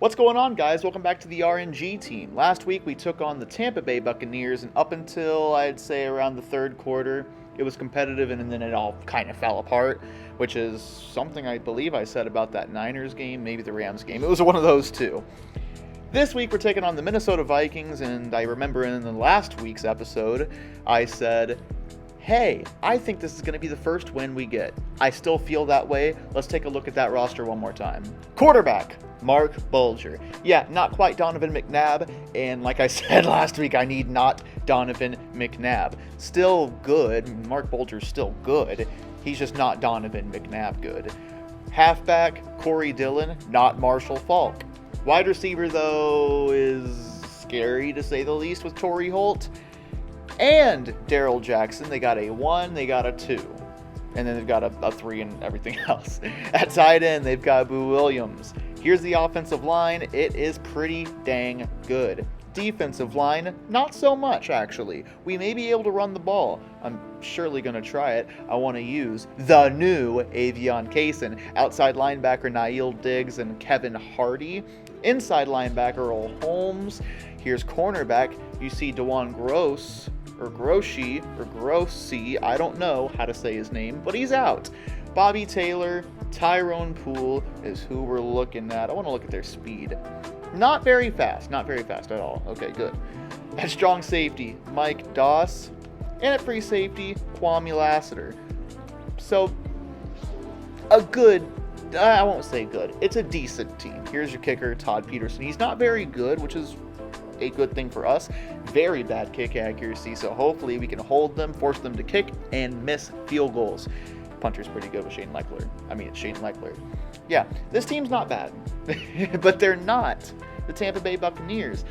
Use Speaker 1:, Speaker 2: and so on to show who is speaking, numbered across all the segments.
Speaker 1: What's going on, guys? Welcome back to the RNG team. Last week we took on the Tampa Bay Buccaneers, and up until I'd say around the third quarter, it was competitive, and then it all kind of fell apart, which is something I believe I said about that Niners game, maybe the Rams game. It was one of those two. This week we're taking on the Minnesota Vikings, and I remember in the last week's episode, I said, hey, I think this is going to be the first win we get. I still feel that way. Let's take a look at that roster one more time. Quarterback, Mark Bulger. Yeah, not quite Donovan McNabb, and like I said last week, I need not Donovan McNabb. Still good. Mark Bulger's still good. He's just not Donovan McNabb good. Halfback, Corey Dillon, not Marshall Faulk. Wide receiver, though, is scary to say the least with Torry Holt and Darrell Jackson. They got a 1, they got a 2. And then they've got a 3 and everything else. At tight end, they've got Boo Williams. Here's the offensive line. It is pretty dang good. Defensive line, not so much, actually. We may be able to run the ball. I'm surely going to try it. I want to use the new Avion Kaysen. Outside linebacker, Niall Diggs and Kevin Hardy. Inside linebacker, Earl Holmes. Here's cornerback. You see DeJuan Gross, or Grossi, or Grossi. I don't know how to say his name, but he's out. Bobby Taylor, Tyrone Poole is who we're looking at. I want to look at their speed. Not very fast at all. Okay, good. At strong safety, Mike Doss. And at free safety, Kwame Lassiter. So, a good, I won't say good, it's a decent team. Here's your kicker, Todd Peterson. He's not very good, which is a good thing for us. Very bad kick accuracy, so hopefully we can hold them, force them to kick, and miss field goals. Punter's pretty good with Shane Lechler. Yeah, this team's not bad, but they're not the Tampa Bay Buccaneers,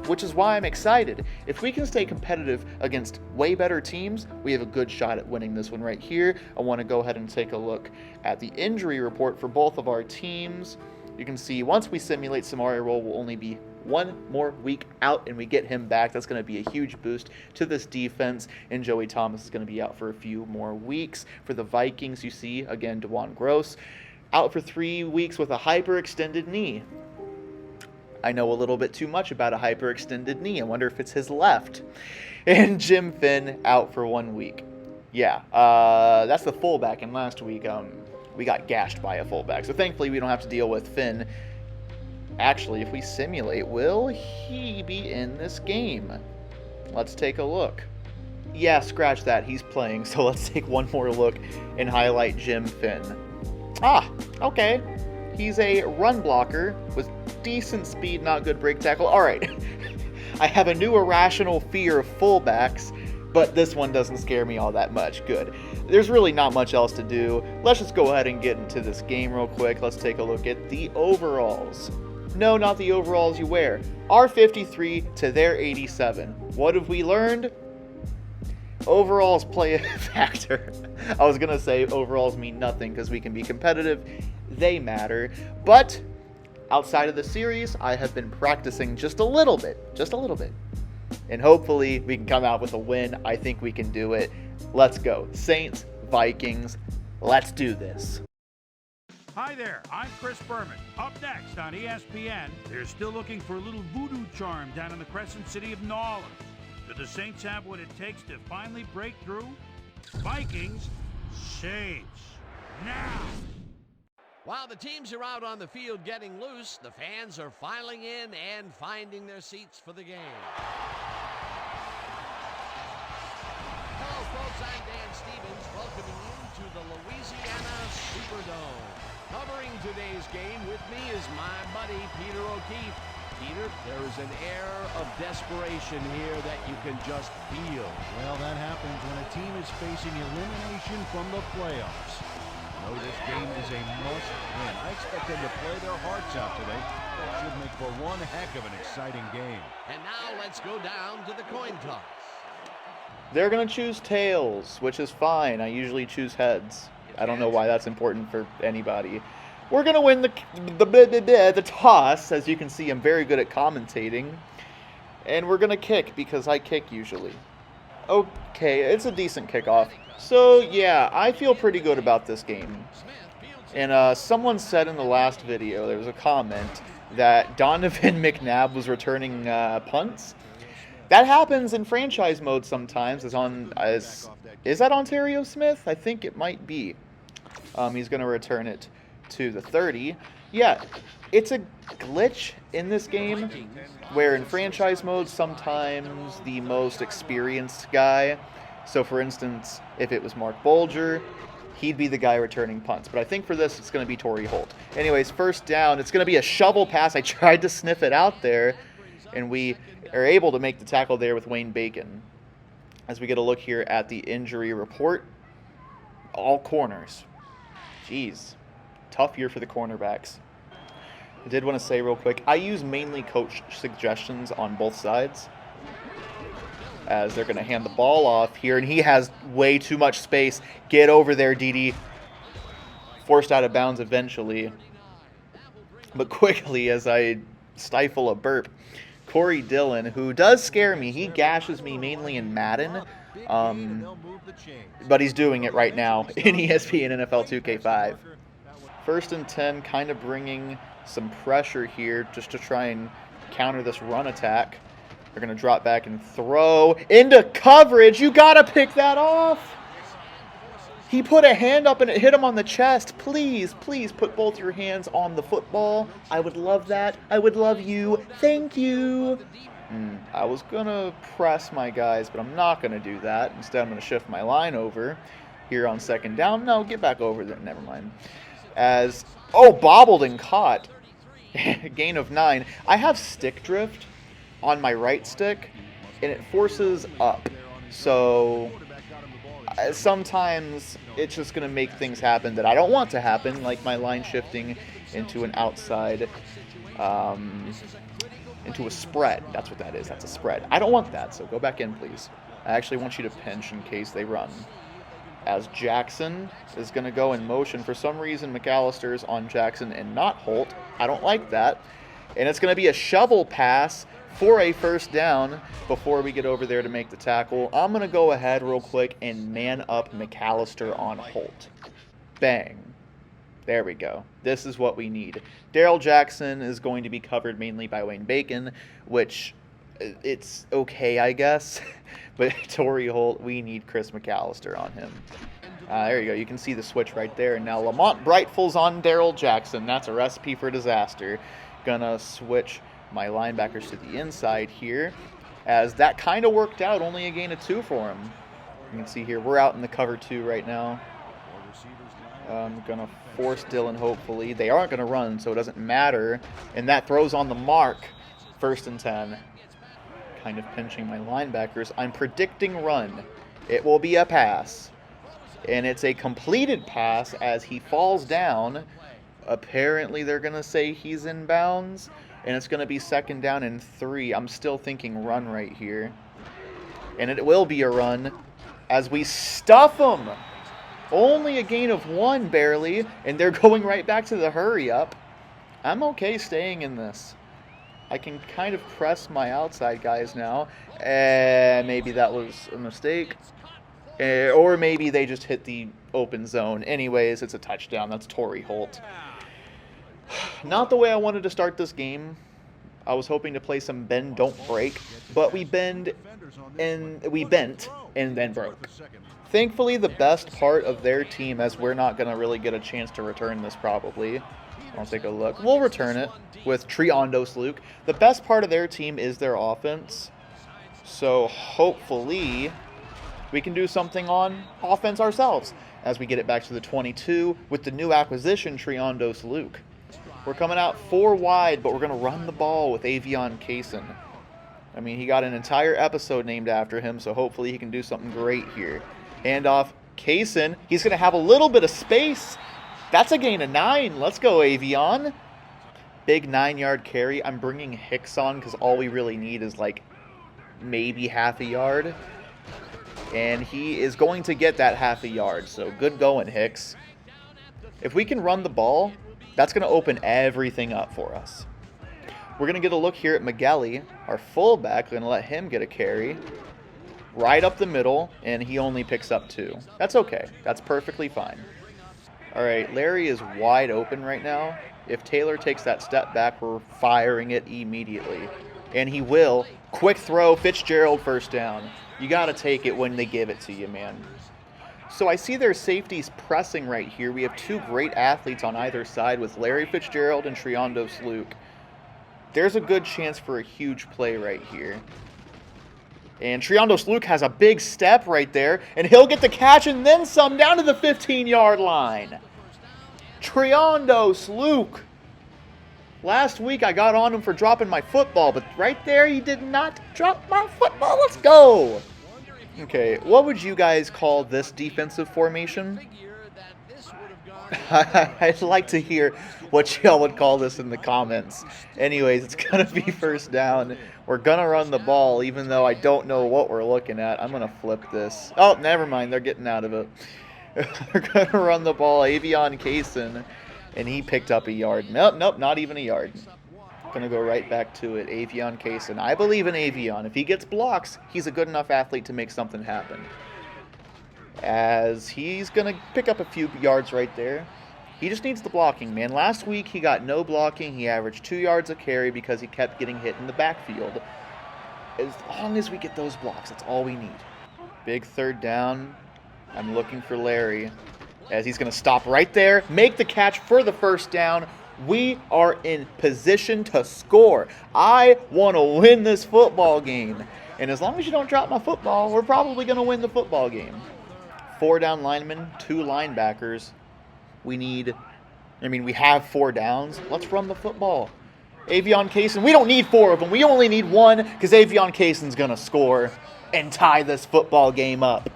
Speaker 1: which is why I'm excited. If we can stay competitive against way better teams, we have a good shot at winning this one right here. I want to go ahead and take a look at the injury report for both of our teams. You can see once we simulate Samari Roll, will only be one more week out and we get him back. That's going to be a huge boost to this defense, and Joey Thomas is going to be out for a few more weeks. For the Vikings, you see, again, DeJuan Gross, out for 3 weeks with a hyperextended knee. I know a little bit too much about a hyperextended knee. I wonder if it's his left. And Jim Finn out for 1 week. Yeah, that's the fullback, and last week we got gashed by a fullback. So thankfully we don't have to deal with Finn. Actually, if we simulate, will he be in this game? Let's take a look. Yeah, scratch that. He's playing. So let's take one more look and highlight Jim Finn. Ah, okay. He's a run blocker with decent speed, not good break tackle. All right. I have a new irrational fear of fullbacks, but this one doesn't scare me all that much. Good. There's really not much else to do. Let's just go ahead and get into this game real quick. Let's take a look at the overalls. No, not the overalls you wear. Our 53 to their 87. What have we learned? Overalls play a factor. I was going to say overalls mean nothing because we can be competitive. They matter. But outside of the series, I have been practicing just a little bit. And hopefully we can come out with a win. I think we can do it. Let's go. Saints, Vikings, let's do this.
Speaker 2: Hi there, I'm Chris Berman. Up next on ESPN, they're still looking for a little voodoo charm down in the Crescent City of New Orleans. Do the Saints have what it takes to finally break through? Vikings, Saints, now!
Speaker 3: While the teams are out on the field getting loose, the fans are filing in and finding their seats for the game. Hello, folks. I'm Dan Stevens, welcoming you to the Louisiana Superdome. Covering today's game with me is my buddy, Peter O'Keefe. Peter, there is an air of desperation here that you can just feel.
Speaker 4: Well, that happens when a team is facing elimination from the playoffs. No, this game is a must-win. I expect them to play their hearts out today. That should make for one heck of an exciting game.
Speaker 3: And now let's go down to the coin toss.
Speaker 1: They're going to choose tails, which is fine. I usually choose heads. I don't know why that's important for anybody. We're going to win the toss. As you can see, I'm very good at commentating. And we're going to kick because I kick usually. Okay, it's a decent kickoff. So, yeah, I feel pretty good about this game. And someone said in the last video, there was a comment, that Donovan McNabb was returning punts. That happens in franchise mode sometimes. Is that Ontario Smith? I think it might be. He's going to return it to the 30. Yeah, it's a glitch in this game where in franchise mode sometimes the most experienced guy, so for instance, if it was Mark Bolger, he'd be the guy returning punts. But I think for this, it's going to be Torry Holt. Anyways, first down, it's going to be a shovel pass. I tried to sniff it out there, and we are able to make the tackle there with Wayne Bacon. As we get a look here at the injury report, all corners. Jeez, tough year for the cornerbacks. I did want to say real quick, I use mainly coach suggestions on both sides, as they're going to hand the ball off here, and he has way too much space. Get over there, Dede. Forced out of bounds eventually. But quickly, as I stifle a burp, Corey Dillon, who does scare me, he gashes me mainly in Madden, but he's doing it right now in ESPN NFL 2K5. First and 10, kind of bringing some pressure here just to try and counter this run attack. They're going to drop back and throw into coverage. You got to pick that off. He put a hand up and it hit him on the chest. Please, please put both your hands on the football. I would love that. I would love you. Thank you. I was going to press my guys, but I'm not going to do that. Instead, I'm going to shift my line over here on second down. No, get back over there. Never mind. Bobbled and caught. Gain of 9. I have stick drift on my right stick, and it forces up. So sometimes it's just going to make things happen that I don't want to happen, like my line shifting into an outside, into a spread. That's what that is. That's a spread. I don't want that, so go back in, please. I actually want you to pinch in case they run. As Jackson is going to go in motion. For some reason, McAllister's on Jackson and not Holt. I don't like that. And it's going to be a shovel pass for a first down before we get over there to make the tackle. I'm going to go ahead real quick and man up McAllister on Holt. Bang. There we go. This is what we need. Darrell Jackson is going to be covered mainly by Wayne Bacon, which it's okay, I guess. But Torry Holt, we need Chris McAllister on him. There you go. You can see the switch right there. And now Lamont Brightful's on Darrell Jackson. That's a recipe for disaster. Gonna switch my linebackers to the inside here, as that kind of worked out. Only a gain of 2 for him. You can see here, we're out in the cover 2 right now. I'm going to force Dillon, hopefully. They aren't going to run, so it doesn't matter. And that throws on the mark. First and 10. Kind of pinching my linebackers. I'm predicting run. It will be a pass. And it's a completed pass as he falls down. Apparently they're going to say he's in bounds. And it's going to be second down and 3. I'm still thinking run right here. And it will be a run as we stuff them. Only a gain of 1, barely. And they're going right back to the hurry up. I'm okay staying in this. I can kind of press my outside guys now. Maybe that was a mistake. Or maybe they just hit the open zone. Anyways, it's a touchdown. That's Torry Holt. Not the way I wanted to start this game. I was hoping to play some bend, don't break, but we bent and then broke. Thankfully, the best part of their team, as we're not going to really get a chance to return this probably. I'll take a look. We'll return it with Triondos Luke. The best part of their team is their offense. So hopefully we can do something on offense ourselves as we get it back to the 22 with the new acquisition, Triondos Luke. We're coming out 4 wide, but we're going to run the ball with Avion Kaysen. I mean, he got an entire episode named after him, so hopefully he can do something great here. Handoff, Kaysen. He's going to have a little bit of space. That's a gain of 9. Let's go, Avion. Big 9-yard carry. I'm bringing Hicks on because all we really need is like maybe half a yard. And he is going to get that half a yard. So good going, Hicks. If we can run the ball, that's going to open everything up for us. We're going to get a look here at McGalley, our fullback. We're going to let him get a carry right up the middle, and he only picks up 2. That's okay. That's perfectly fine. All right, Larry is wide open right now. If Taylor takes that step back, we're firing it immediately. And he will. Quick throw, Fitzgerald first down. You got to take it when they give it to you, man. So I see their safeties pressing right here. We have two great athletes on either side with Larry Fitzgerald and Triandos Luke. There's a good chance for a huge play right here. And Triandos Luke has a big step right there, and he'll get the catch and then some down to the 15-yard line. Triandos Luke. Last week I got on him for dropping my football, but right there he did not drop my football. Let's go. Okay, what would you guys call this defensive formation? I'd like to hear what y'all would call this in the comments. Anyways, it's going to be first down. We're going to run the ball, even though I don't know what we're looking at. I'm going to flip this. Oh, never mind. They're getting out of it. We're going to run the ball. Avion Kaysen, and he picked up a yard. Nope, not even a yard. Going to go right back to it. Avion Kaysen. I believe in Avion. If he gets blocks, he's a good enough athlete to make something happen. As he's going to pick up a few yards right there. He just needs the blocking, man. Last week he got no blocking. He averaged 2 yards a carry because he kept getting hit in the backfield. As long as we get those blocks, that's all we need. Big third down. I'm looking for Larry. As he's going to stop right there, make the catch for the first down. We are in position to score. I want to win this football game. And as long as you don't drop my football, we're probably going to win the football game. 4 down linemen, 2 linebackers. We have 4 downs. Let's run the football. Avion Kaysen, we don't need 4 of them. We only need 1 because Avion Kaysen's going to score and tie this football game up.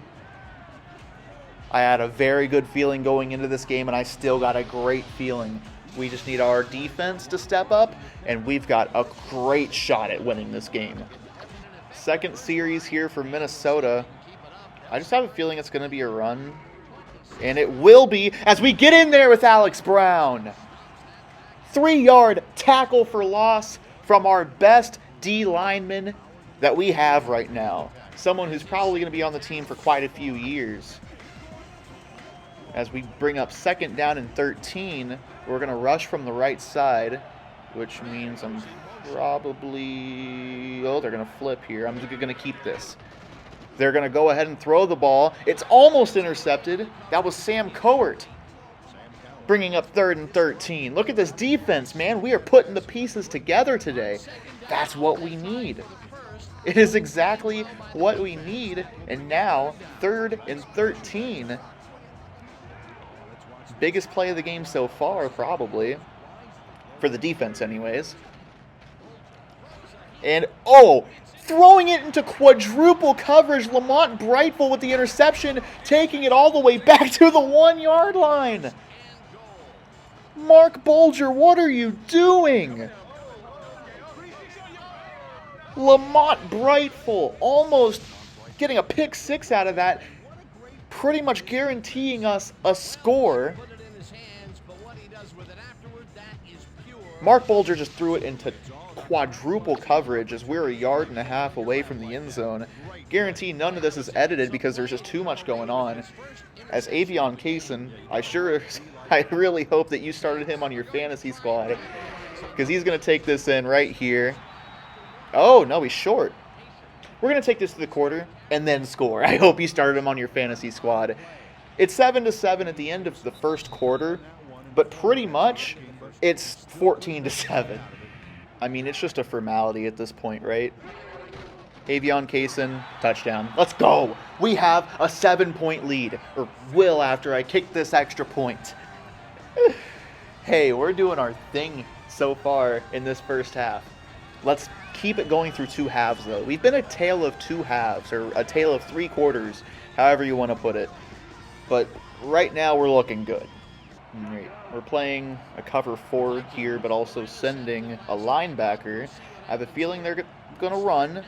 Speaker 1: I had a very good feeling going into this game, and I still got a great feeling. We just need our defense to step up, and we've got a great shot at winning this game. Second series here for Minnesota. I just have a feeling it's going to be a run. And it will be as we get in there with Alex Brown. 3-yard tackle for loss from our best D lineman that we have right now. Someone who's probably going to be on the team for quite a few years. As we bring up 2nd down and 13, we're going to rush from the right side, which means I'm probably... Oh, they're going to flip here. I'm going to keep this. They're going to go ahead and throw the ball. It's almost intercepted. That was Sam Coert bringing up 3rd and 13. Look at this defense, man. We are putting the pieces together today. That's what we need. It is exactly what we need. And now, 3rd and 13. Biggest play of the game so far, probably. For the defense, anyways. And, throwing it into quadruple coverage. Lamont Brightful with the interception, taking it all the way back to the 1-yard line. Mark Bolger, what are you doing? Lamont Brightful almost getting a pick 6 out of that, pretty much guaranteeing us a score. Mark Bolger just threw it into quadruple coverage as we're 1.5 yards away from the end zone. Guarantee none of this is edited because there's just too much going on. As Avion Kaysen, I really hope that you started him on your fantasy squad because he's going to take this in right here. Oh, no, he's short. We're going to take this to the quarter and then score. I hope you started him on your fantasy squad. It's 7-7 at the end of the first quarter, but pretty much it's 14-7. I mean, it's just a formality at this point, right? Avion Kaysen, touchdown. Let's go. We have a 7-point lead, or will after I kick this extra point. Hey, we're doing our thing so far in this first half. Let's keep it going through 2 halves, though. We've been a tale of 2 halves, or a tale of 3 quarters, however you want to put it. But right now, we're looking good. All right. We're playing a cover 4 here, but also sending a linebacker. I have a feeling they're going to run.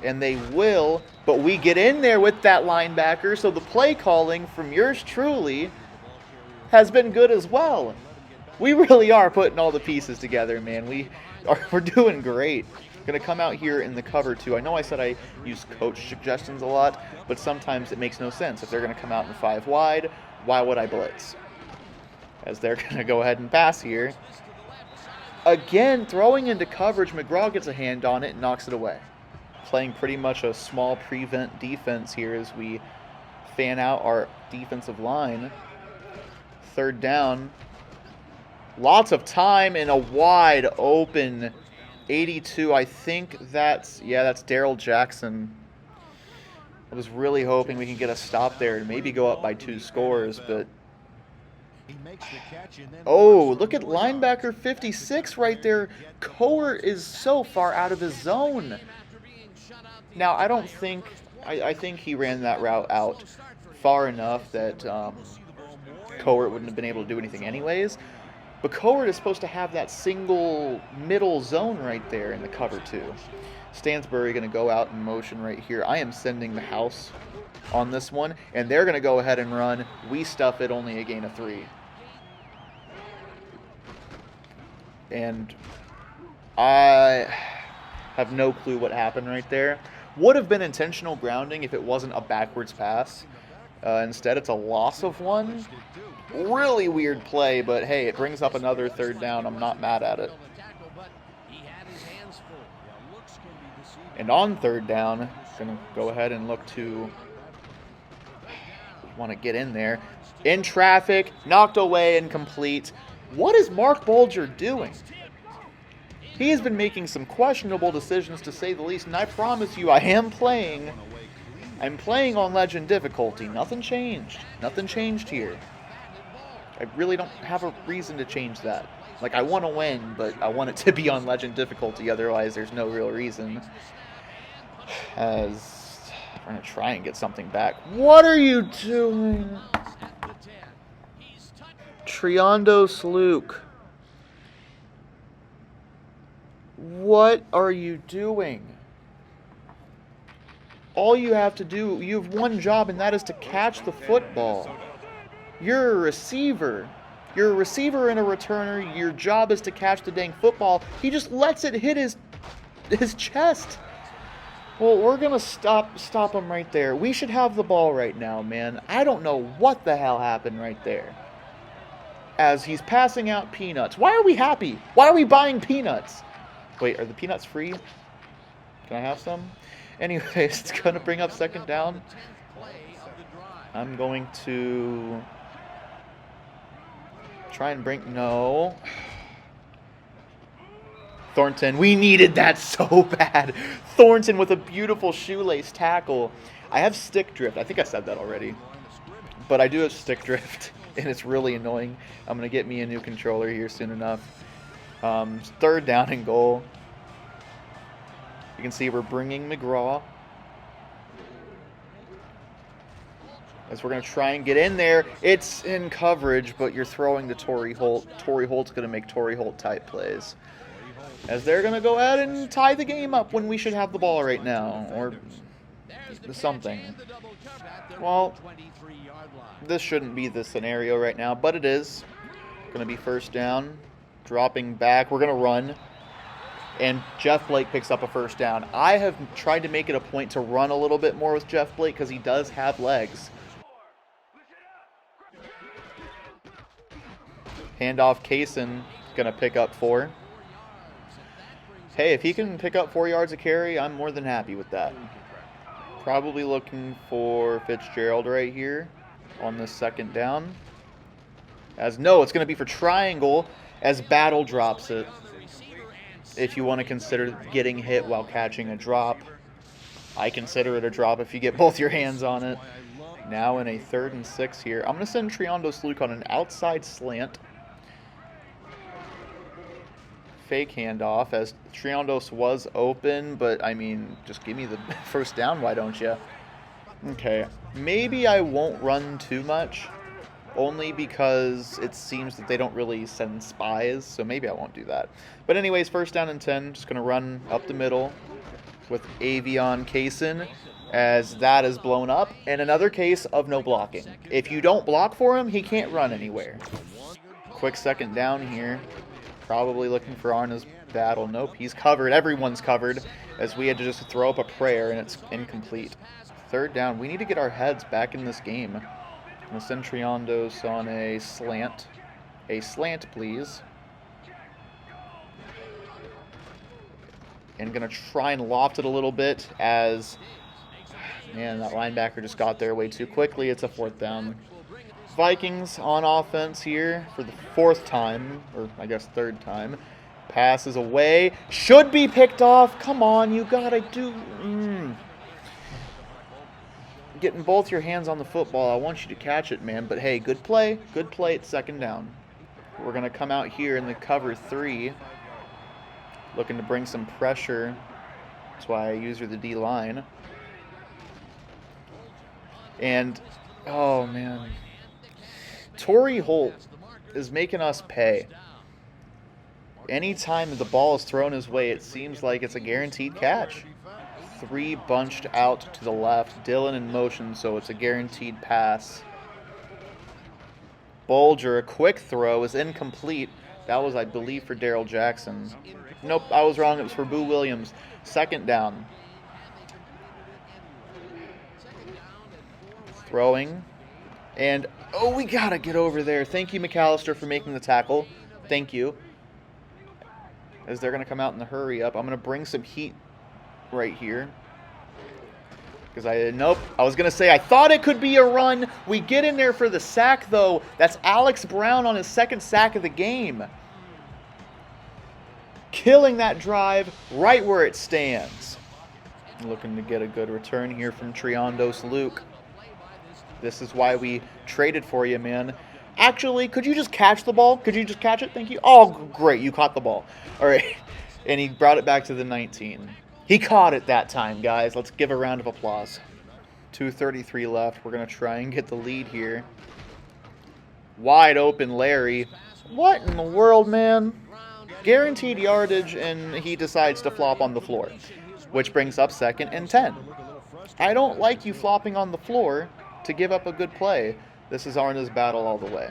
Speaker 1: And they will, but we get in there with that linebacker, so the play calling from yours truly has been good as well. We really are putting all the pieces together, man. We're doing great. Going to come out here in the cover 2. I know I said I use coach suggestions a lot, but sometimes it makes no sense. If they're going to come out in 5 wide, why would I blitz? as they're going to go ahead and pass here. Again, throwing into coverage, McGraw gets a hand on it and knocks it away. Playing pretty much a small prevent defense here as we fan out our defensive line. Third down. Lots of time in a wide open 82. I think that's Darrell Jackson. I was really hoping we can get a stop there and maybe go up by 2 scores, but oh, look at linebacker 56 right there. Kohler is so far out of his zone. Now, I think he ran that route out far enough that Kohler wouldn't have been able to do anything anyways. But Kohler is supposed to have that single middle zone right there in the cover too. Stansbury going to go out in motion right here. I am sending the house on this one, and they're going to go ahead and run. We stuff it, only a gain of 3. And I have no clue what happened right there. Would have been intentional grounding if it wasn't a backwards pass. Instead, it's a loss of 1. Really weird play, but hey, it brings up another third down. I'm not mad at it. And on third down, going to go ahead and look to want to get in there. In traffic, knocked away, incomplete. What is Mark Bulger doing? He has been making some questionable decisions, to say the least, and I promise you, I'm playing on Legend difficulty. Nothing changed. Nothing changed here. I really don't have a reason to change that. Like, I want to win, but I want it to be on Legend difficulty, otherwise there's no real reason. As we're going to try and get something back. What are you doing? Triondos Luke. What are you doing? All you have to do, you have one job, and that is to catch the football. You're a receiver. You're a receiver and a returner. Your job is to catch the dang football. He just lets it hit his chest. Well, we're going to stop him right there. We should have the ball right now, man. I don't know what the hell happened right there. As he's passing out peanuts. Why are we happy? Why are we buying peanuts? Wait, are the peanuts free? Can I have some? Anyways, it's going to bring up second down. I'm going to try and bring... No. Thornton, we needed that so bad. Thornton with a beautiful shoelace tackle. I have stick drift. I think I said that already. But I do have stick drift, and it's really annoying. I'm going to get me a new controller here soon enough. Third down and goal. You can see we're bringing McGraw. As we're going to try and get in there. It's in coverage, but you're throwing to Torry Holt. Torry Holt's going to make Torry Holt type plays. As they're going to go ahead and tie the game up when we should have the ball right now. Or something. Well, this shouldn't be the scenario right now, but it is. Going to be first down. Dropping back. We're going to run. And Jeff Blake picks up a first down. I have tried to make it a point to run a little bit more with Jeff Blake because he does have legs. Handoff, Kaysen going to pick up 4. Hey, if he can pick up 4 yards a carry, I'm more than happy with that. Probably looking for Fitzgerald right here on this second down. No, it's going to be for triangle as Battle drops it. If you want to consider getting hit while catching a drop, I consider it a drop if you get both your hands on it. Now in a 3rd and 6 here. I'm going to send Triondos Luke on an outside slant. Fake handoff as Triondos was open, but I mean, just give me the first down, why don't you? Okay, maybe I won't run too much, only because it seems that they don't really send spies, so maybe I won't do that. But anyways, first down and 10, just going to run up the middle with Avion Kaysen, as that is blown up, and another case of no blocking. If you don't block for him, he can't run anywhere. Quick second down here. Probably looking for Arna's Battle. Nope, he's covered. Everyone's covered, as we had to just throw up a prayer, and it's incomplete. Third down. We need to get our heads back in this game. I'm going to send Triondos on a slant. A slant, please. And going to try and loft it a little bit as, man, that linebacker just got there way too quickly. It's a 4th down. Vikings on offense here for the 4th time, or I guess 3rd time. Passes away. Should be picked off. Come on, you got to do... Getting both your hands on the football. I want you to catch it, man. But, hey, good play. Good play at 2nd down. We're going to come out here in the cover 3. Looking to bring some pressure. That's why I use the D-line. And, oh, man. Torry Holt is making us pay. Anytime the ball is thrown his way, it seems like it's a guaranteed catch. 3 bunched out to the left. Dylan in motion, so it's a guaranteed pass. Bulger, a quick throw, is incomplete. That was, I believe, for Daryl Jackson. Nope, I was wrong. It was for Boo Williams. 2nd down. Throwing. And, oh, we got to get over there. Thank you, McAllister, for making the tackle. Thank you. As they're going to come out in the hurry up. I'm going to bring some heat right here. Because I was going to say, I thought it could be a run. We get in there for the sack, though. That's Alex Brown on his 2nd sack of the game. Killing that drive right where it stands. Looking to get a good return here from Triondos Luke. This is why we traded for you, man. Actually, could you just catch the ball? Could you just catch it? Thank you. Oh, great. You caught the ball. All right. And he brought it back to the 19. He caught it that time, guys. Let's give a round of applause. 2:33 left. We're going to try and get the lead here. Wide open Larry. What in the world, man? Guaranteed yardage, and he decides to flop on the floor, which brings up 2nd and 10. I don't like you flopping on the floor to give up a good play. This is Arna's battle all the way.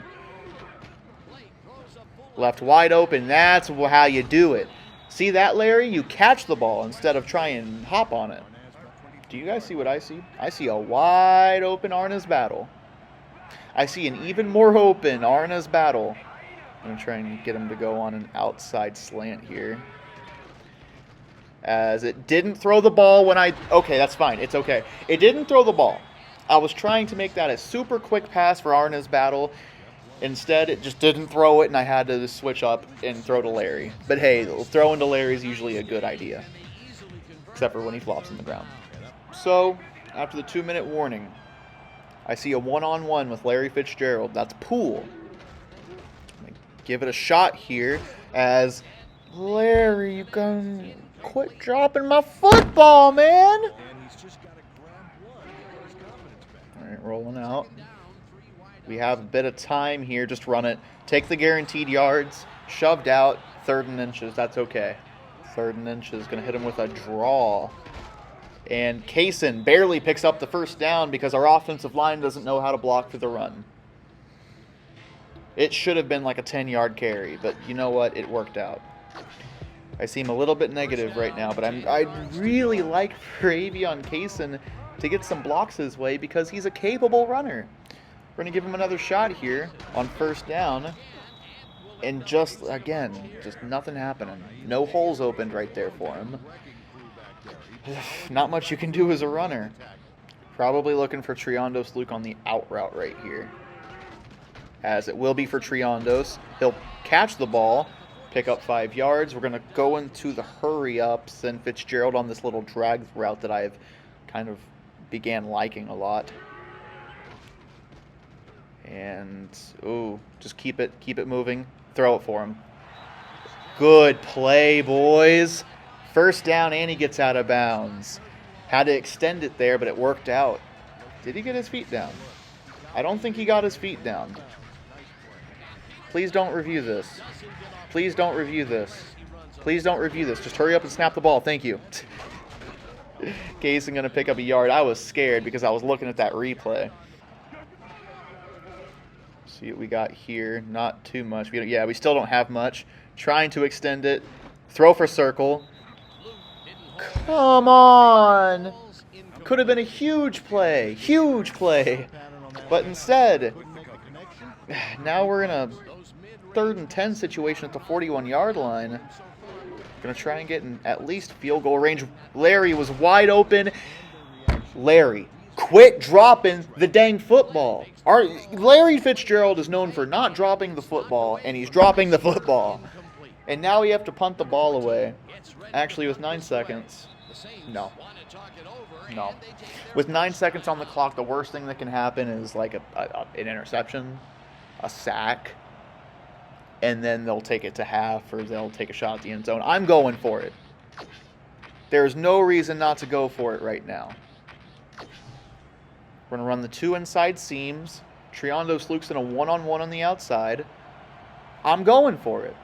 Speaker 1: Left wide open. That's how you do it. See that, Larry? You catch the ball instead of try and hop on it. Do you guys see what I see? I see a wide open Arna's battle. I see an even more open Arna's battle. I'm going to try and get him to go on an outside slant here. As it didn't throw the ball when okay, that's fine. It's okay. It didn't throw the ball. I was trying to make that a super quick pass for Arna's battle. Instead, it just didn't throw it, and I had to switch up and throw to Larry. But hey, throwing to Larry is usually a good idea. Except for when he flops on the ground. So, after the 2-minute warning, I see a one-on-one with Larry Fitzgerald. That's Poole. Give it a shot here as Larry, you can quit dropping my football, man. All right, rolling out. We have a bit of time here. Just run it. Take the guaranteed yards. Shoved out. 3rd and inches. That's okay. 3rd and inches. Going to hit him with a draw. And Kaysen barely picks up the 1st down because our offensive line doesn't know how to block for the run. It should have been like a 10-yard carry, but you know what? It worked out. I seem a little bit negative right now, but I'd really like for Avion Kaysen to get some blocks his way because he's a capable runner. We're going to give him another shot here on 1st down. And just nothing happening. No holes opened right there for him. Not much you can do as a runner. Probably looking for Triondos Luke on the out route right here. As it will be for Triondos. He'll catch the ball, pick up 5 yards. We're going to go into the hurry-ups and Fitzgerald on this little drag route that I've kind of began liking a lot. And, ooh, just keep it moving. Throw it for him. Good play, boys. 1st down, and he gets out of bounds. Had to extend it there, but it worked out. Did he get his feet down? I don't think he got his feet down. Please don't review this. Please don't review this. Please don't review this. Just hurry up and snap the ball. Thank you. Kaysen going to pick up a yard. I was scared because I was looking at that replay. See what we got here. Not too much. We still don't have much. Trying to extend it. Throw for circle. Come on. Could have been a huge play. Huge play. But instead, now we're in a 3rd and 10 situation at the 41-yard line. Going to try and get in at least field goal range. Larry was wide open. Larry, quit dropping the dang football. Larry Fitzgerald is known for not dropping the football, and he's dropping the football. And now we have to punt the ball away. Actually, with 9 seconds. No. With 9 seconds on the clock, the worst thing that can happen is like an interception, a sack, and then they'll take it to half or they'll take a shot at the end zone. I'm going for it. There's no reason not to go for it right now. We're going to run the 2 inside seams. Triando Sluke's in a one-on-one on the outside. I'm going for it.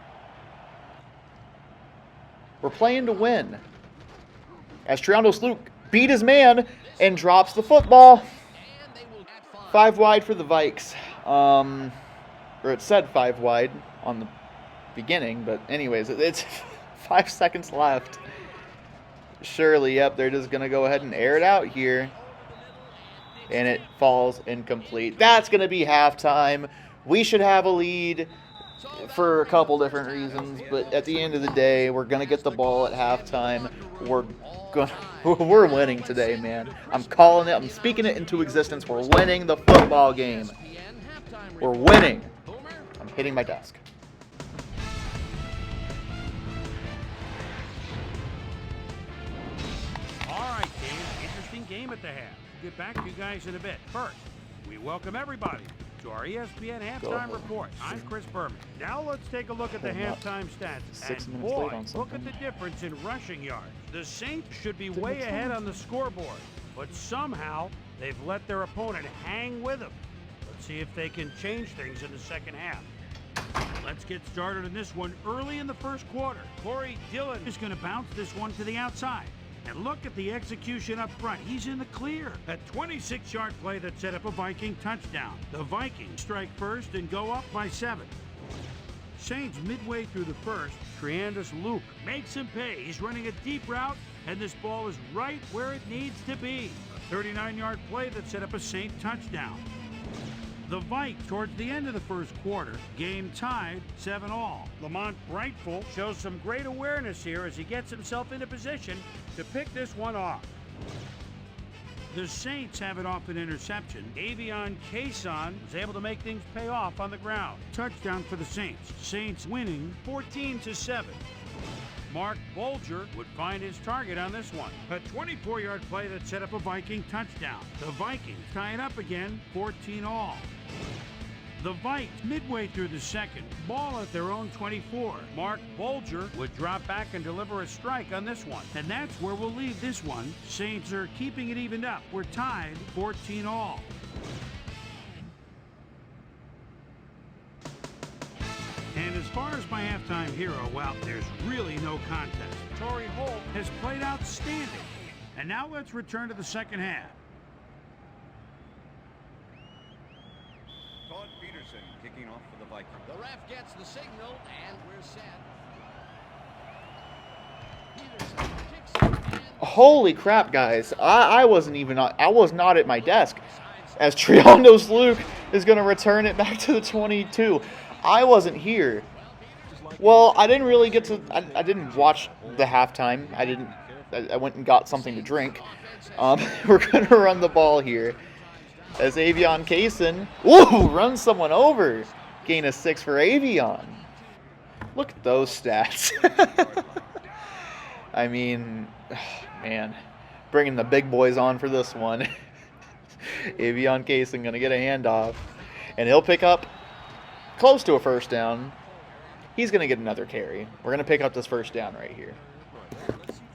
Speaker 1: We're playing to win. As Triando Sluke beat his man and drops the football. 5 wide for the Vikes. Or it said 5 wide on the beginning, but anyways, it's 5 seconds left. Surely, yep, they're just going to go ahead and air it out here. And it falls incomplete. That's going to be halftime. We should have a lead for a couple different reasons, but at the end of the day, we're going to get the ball at halftime. We're winning today, man. I'm calling it. I'm speaking it into existence. We're winning the football game. We're winning. I'm hitting my desk.
Speaker 2: All right, Dave. Interesting game at the half. We'll get back to you guys in a bit. First, we welcome everybody to our ESPN halftime report. I'm Chris Berman. Now let's take a look at the halftime stats. And boy, look at the difference in rushing yards. The Saints should be way ahead on the scoreboard, but somehow they've let their opponent hang with them. Let's see if they can change things in the second half. Let's get started in this one early in the first quarter. Corey Dillon is going to bounce this one to the outside. And look at the execution up front. He's in the clear. A 26-yard play that set up a Viking touchdown. The Vikings strike first and go up by 7. Saints midway through the first. Triandus Luke makes him pay. He's running a deep route, and this ball is right where it needs to be. A 39-yard play that set up a Saint touchdown. The Vikes, towards the end of the first quarter, game tied 7-all. Lamont Brightful shows some great awareness here as he gets himself into position to pick this one off. The Saints have it off an interception. Avion Cason was able to make things pay off on the ground. Touchdown for the Saints. Saints winning 14-7. Mark Bolger would find his target on this one. A 24-yard play that set up a Viking touchdown. The Vikings tie it up again, 14-all. The Vikes, midway through the second, ball at their own 24. Mark Bolger would drop back and deliver a strike on this one. And that's where we'll leave this one. Saints are keeping it evened up. We're tied 14-all. And as far as my halftime hero, well, there's really no contest. Torry Holt has played outstanding. And now let's return to the second half.
Speaker 5: Todd Peterson kicking off for the Vikings.
Speaker 3: The ref gets the signal, and we're set. Peterson kicks it, and
Speaker 1: Holy crap, guys. I was not at my desk as Triando Luke is going to return it back to the 22. I wasn't here. Well, I didn't really get to... I didn't watch the halftime. I went and got something to drink. We're going to run the ball here. As Avion Cason, runs someone over. Gain of 6 for Avion. Look at those stats. I mean, man, bringing the big boys on for this one. Avion Cason going to get a handoff. And he'll pick up close to a first down. He's going to get another carry. We're going to pick up this first down right here.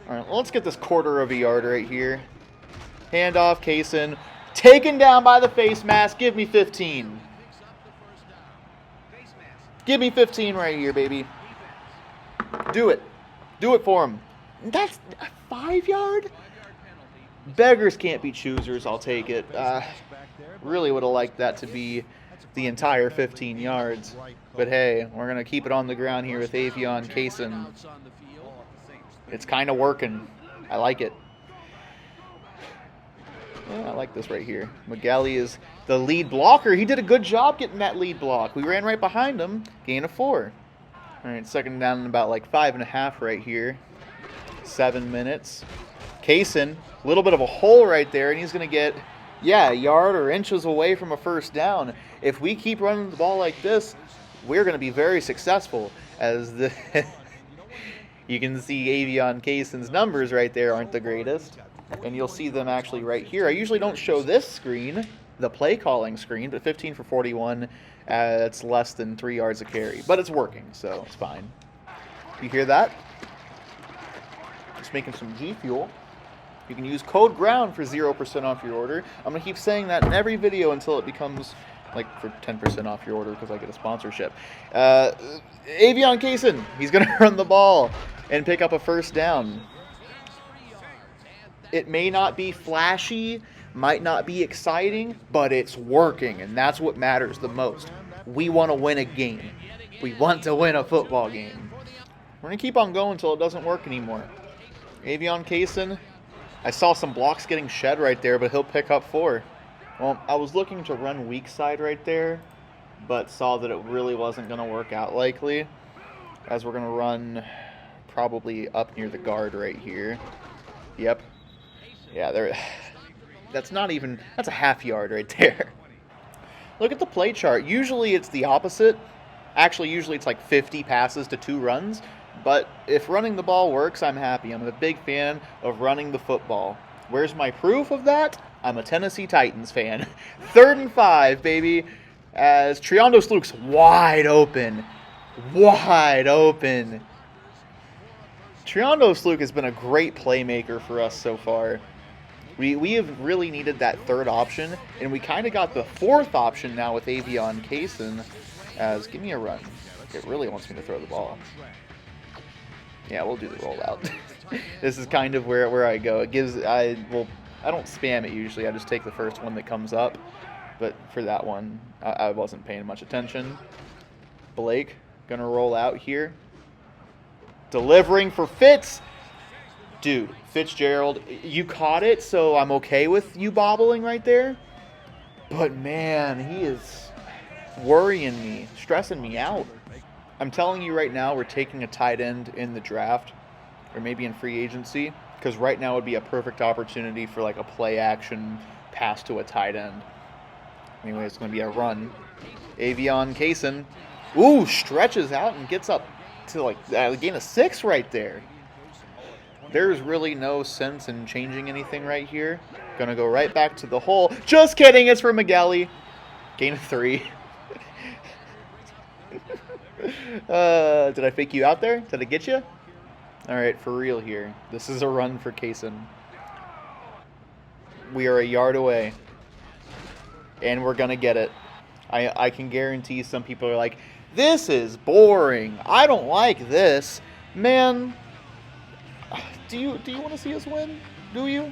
Speaker 1: All right, well, let's get this quarter of a yard right here. Handoff, Cason. Taken down by the face mask. Give me 15. Give me 15 right here, baby. Do it. Do it for him. That's a 5-yard? Beggars can't be choosers. I'll take it. Really would have liked that to be the entire 15 yards. But hey, we're going to keep it on the ground here with Avion Cason. It's kind of working. I like it. Yeah, I like this right here. McGalley is the lead blocker. He did a good job getting that lead block. We ran right behind him. Gain of 4. All right, second down and about like 5.5 right here. 7 minutes. Kaysen, a little bit of a hole right there, and he's going to get, a yard or inches away from a first down. If we keep running the ball like this, we're going to be very successful. As the you can see Avion Kaysen's numbers right there aren't the greatest. And you'll see them actually right here. I usually don't show this screen, the play calling screen, but 15 for 41, it's less than 3 yards a carry. But it's working, so it's fine. You hear that? Just making some G Fuel. You can use code GROUND for 0% off your order. I'm going to keep saying that in every video until it becomes like for 10% off your order because I get a sponsorship. Avion Kaysen, he's going to run the ball and pick up a first down. It may not be flashy, might not be exciting, but it's working, and that's what matters the most. We want to win a game. We want to win a football game. We're going to keep on going until it doesn't work anymore. Avion Kaysen, I saw some blocks getting shed right there, but he'll pick up 4. Well, I was looking to run weak side right there, but saw that it really wasn't going to work out likely, as we're going to run probably up near the guard right here. Yep. Yeah, that's a half yard right there. Look at the play chart. Usually it's the opposite. Actually, usually it's like 50 passes to 2 runs. But if running the ball works, I'm happy. I'm a big fan of running the football. Where's my proof of that? I'm a Tennessee Titans fan. 3rd and 5, baby. As Triando Sluke's wide open. Wide open. Triando Sluke has been a great playmaker for us so far. We have really needed that 3rd option, and we kind of got the 4th option now with Avion Kaysen. As, give me a run. It really wants me to throw the ball. Yeah, we'll do the rollout. This is kind of where I go. It gives, I don't spam it usually. I just take the first one that comes up. But for that one, I wasn't paying much attention. Blake, gonna roll out here. Delivering for Fitz. Dude, Fitzgerald, you caught it, so I'm okay with you bobbling right there. But man, he is worrying me, stressing me out. I'm telling you right now, we're taking a tight end in the draft, or maybe in free agency, because right now would be a perfect opportunity for like a play action pass to a tight end. Anyway, it's going to be a run. Avion Kaysen, ooh, stretches out and gets up to like a gain of 6 right there. There's really no sense in changing anything right here. Gonna go right back to the hole. Just kidding, it's for McGalley. Gain of 3. Did I fake you out there? Did I get you? All right, for real here. This is a run for Kaysen. We are a yard away. And we're gonna get it. I can guarantee some people are like, this is boring. I don't like this. Man, do you want to see us win? Do you?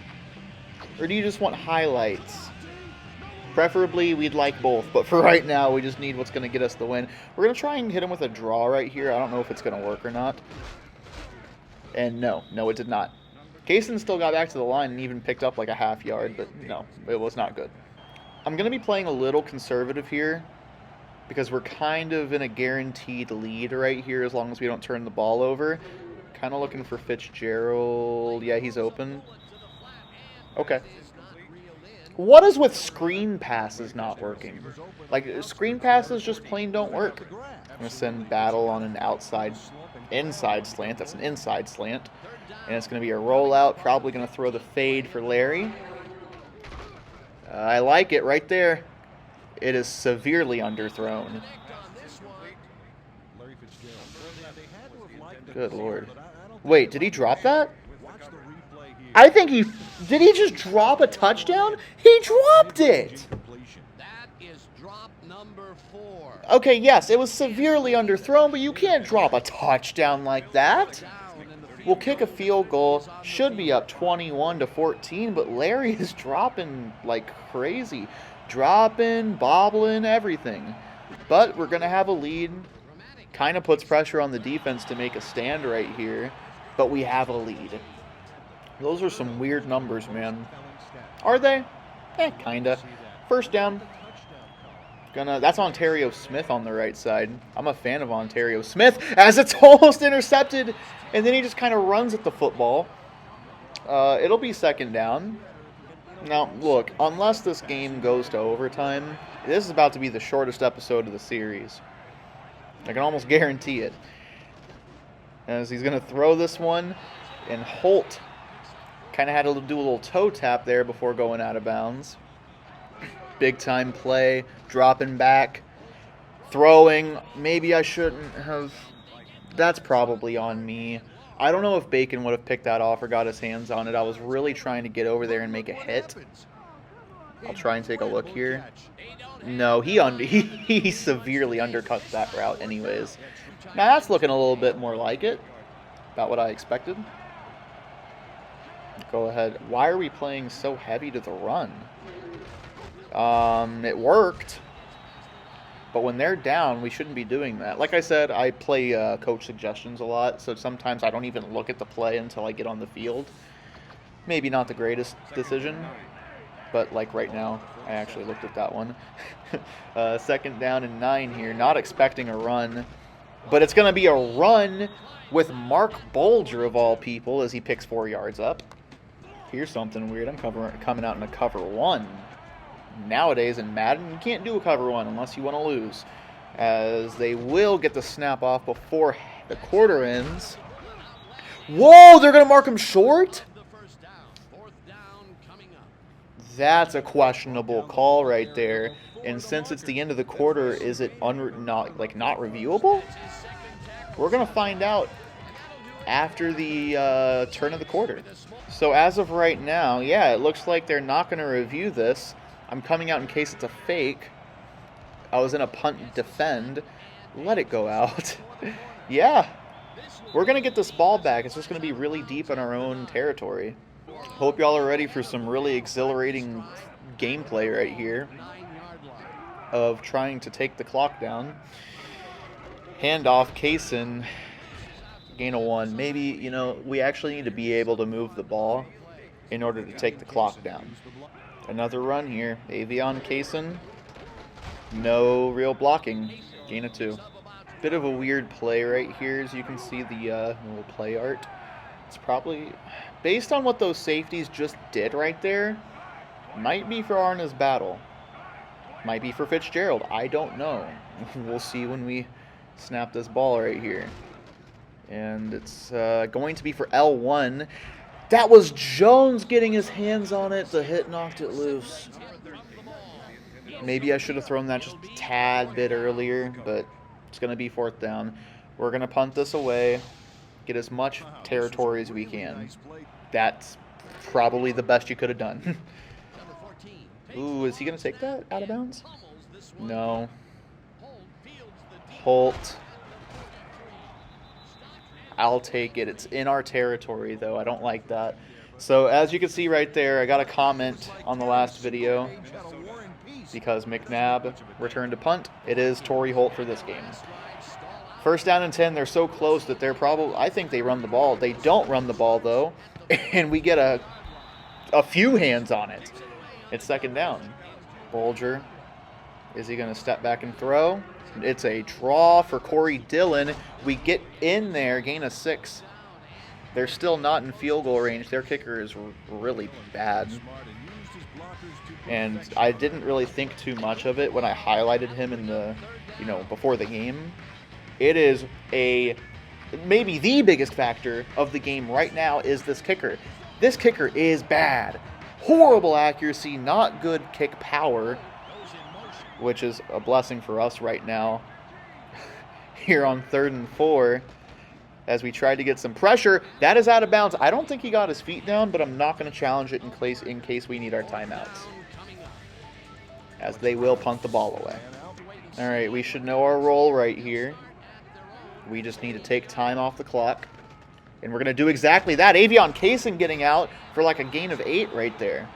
Speaker 1: Or do you just want highlights? Preferably, we'd like both. But for right now, we just need what's going to get us the win. We're going to try and hit him with a draw right here. I don't know if it's going to work or not. And no, it did not. Kaysen still got back to the line and even picked up like a half yard. But no, it was not good. I'm going to be playing a little conservative here, because we're kind of in a guaranteed lead right here as long as we don't turn the ball over. Kind of looking for Fitzgerald. Yeah, he's open. Okay. What is with screen passes not working? Like, screen passes just plain don't work. I'm going to send Battle on an inside slant. That's an inside slant. And it's going to be a rollout. Probably going to throw the fade for Larry. I like it right there. It is severely underthrown. Good Lord. Wait, did he drop that? I think did he just drop a touchdown? He dropped it!
Speaker 3: That is drop number 4.
Speaker 1: Okay, yes, it was severely underthrown, but you can't drop a touchdown like that. We'll kick a field goal. Should be up 21-14, but Larry is dropping like crazy. Dropping, bobbling, everything. But we're going to have a lead. Kind of puts pressure on the defense to make a stand right here. But we have a lead. Those are some weird numbers, man. Are they? Kinda. First down. That's Ontario Smith on the right side. I'm a fan of Ontario Smith as it's almost intercepted, and then he just kind of runs at the football. It'll be second down. Now, look, unless this game goes to overtime, this is about to be the shortest episode of the series. I can almost guarantee it. As he's going to throw this one, and Holt kind of had to do a little toe tap there before going out of bounds. Big time play, dropping back, throwing. Maybe I shouldn't have. That's probably on me. I don't know if Bacon would have picked that off or got his hands on it. I was really trying to get over there and make a hit. I'll try and take a look here. No, he severely undercut that route anyways. Now that's looking a little bit more like it. About what I expected. Go ahead. Why are we playing so heavy to the run? It worked. But when they're down, we shouldn't be doing that. Like I said, I play coach suggestions a lot, so sometimes I don't even look at the play until I get on the field. Maybe not the greatest decision, but like right now, I actually looked at that one. Second down and 9 here. Not expecting a run, but it's going to be a run with Mark Bulger, of all people, as he picks 4 yards up. Here's something weird. I'm coming out in a cover 1. Nowadays in Madden, you can't do a cover 1 unless you want to lose, as they will get the snap off before the quarter ends. Whoa, they're going to mark him short? That's a questionable call right there. And since it's the end of the quarter, is it not reviewable? We're going to find out after the turn of the quarter. So as of right now, yeah, it looks like they're not going to review this. I'm coming out in case it's a fake. I was in a punt defend. Let it go out. Yeah. We're going to get this ball back. It's just going to be really deep in our own territory. Hope y'all are ready for some really exhilarating gameplay right here of trying to take the clock down. Handoff, Kaysen, gain of 1. Maybe, we actually need to be able to move the ball in order to take the clock down. Another run here. Avion Kaysen. No real blocking. Gain of 2. Bit of a weird play right here, as you can see the little play art. It's probably, based on what those safeties just did right there, might be for Arna's battle. Might be for Fitzgerald. I don't know. We'll see when we snap this ball right here. And it's going to be for L1. That was Jones getting his hands on it. The hit knocked it loose. Maybe I should have thrown that just a tad bit earlier, but it's going to be 4th down. We're going to punt this away, get as much territory as we can. That's probably the best you could have done. Ooh, is he going to take that out of bounds? No. Holt. I'll take it. It's in our territory, though. I don't like that. So, as you can see right there, I got a comment on the last video because McNabb returned to punt. It is Torry Holt for this game. First down and 10. They're so close that they're probably, I think they run the ball. They don't run the ball, though, and we get a few hands on it. It's second down. Bulger. Is he going to step back and throw? It's a draw for Corey Dillon. We get in there, gain of 6. They're still not in field goal range. Their kicker is really bad. And I didn't really think too much of it when I highlighted him in the, before the game. It is maybe the biggest factor of the game right now is this kicker. This kicker is bad. Horrible accuracy, not good kick power, which is a blessing for us right now here on 3rd and 4 as we tried to get some pressure. That is out of bounds. I don't think he got his feet down, but I'm not going to challenge it in case we need our timeouts, as they will punt the ball away. All right, we should know our role right here. We just need to take time off the clock, and we're going to do exactly that. Avion Kaysen getting out for like a gain of 8 right there.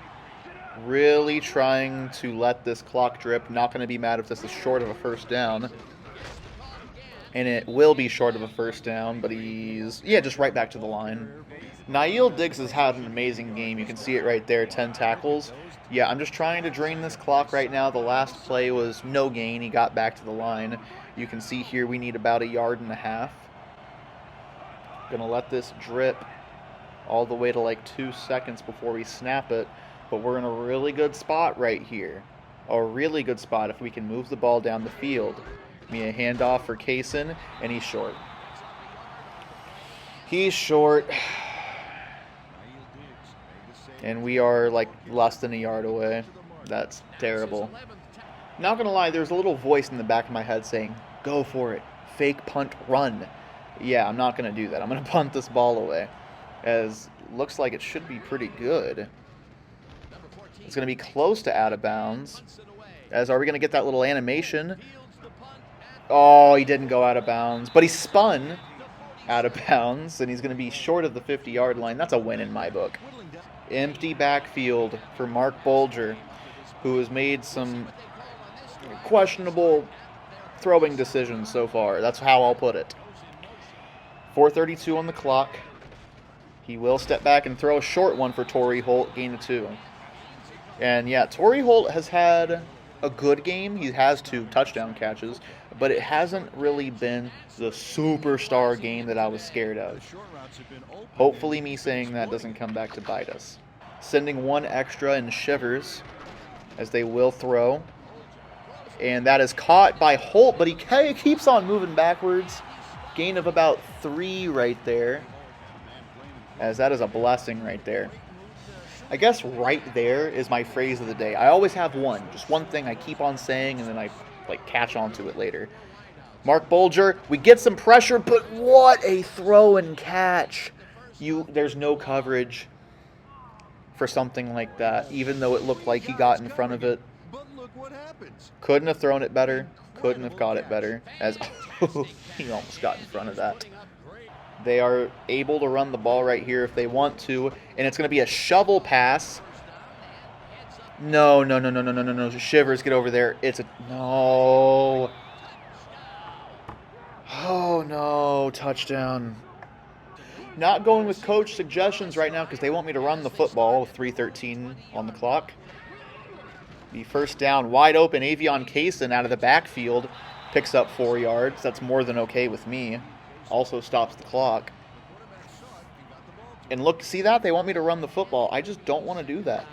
Speaker 1: Really trying to let this clock drip. Not going to be mad if this is short of a first down. And it will be short of a first down, but he's, just right back to the line. Nail Diggs has had an amazing game. You can see it right there, 10 tackles. Yeah, I'm just trying to drain this clock right now. The last play was no gain. He got back to the line. You can see here we need about 1.5 yards. Gonna let this drip all the way to like 2 seconds before we snap it. But we're in a really good spot right here. A really good spot if we can move the ball down the field. Me a handoff for Kaysen, and he's short. He's short. And we are like less than 1 yard away. That's terrible. Not gonna lie, there's a little voice in the back of my head saying, go for it. Fake punt, run. Yeah, I'm not gonna do that. I'm gonna punt this ball away. As looks like it should be pretty good. It's gonna be close to out of bounds. As are we gonna get that little animation? Oh, he didn't go out of bounds, but he spun out of bounds, and he's gonna be short of the 50-yard line. That's a win in my book. Empty backfield for Mark Bulger, who has made some questionable throwing decisions so far. That's how I'll put it. 4:32 on the clock. He will step back and throw a short one for Torry Holt, gain of 2. And yeah, Torry Holt has had a good game. He has 2 touchdown catches, but it hasn't really been the superstar game that I was scared of. Hopefully me saying that doesn't come back to bite us. Sending 1 extra in Shivers, as they will throw. And that is caught by Holt, but he keeps on moving backwards. Gain of about 3 right there. As that is a blessing right there. I guess right there is my phrase of the day. I always have one. Just one thing I keep on saying, and then I like catch on to it later. Mark Bulger, we get some pressure, but what a throw and catch. There's no coverage for something like that, even though it looked like he got in front of it. Couldn't have thrown it better. Couldn't have caught it better. As he almost got in front of that. They are able to run the ball right here if they want to, and it's going to be a shovel pass. No. Shivers, get over there. No. Oh, no. Touchdown. Not going with coach suggestions right now because they want me to run the football with 3:13 on the clock. The first down, wide open, Avion Kaysen out of the backfield picks up 4 yards. That's more than okay with me. Also stops the clock. And look, see that? They want me to run the football. I just don't want to do that.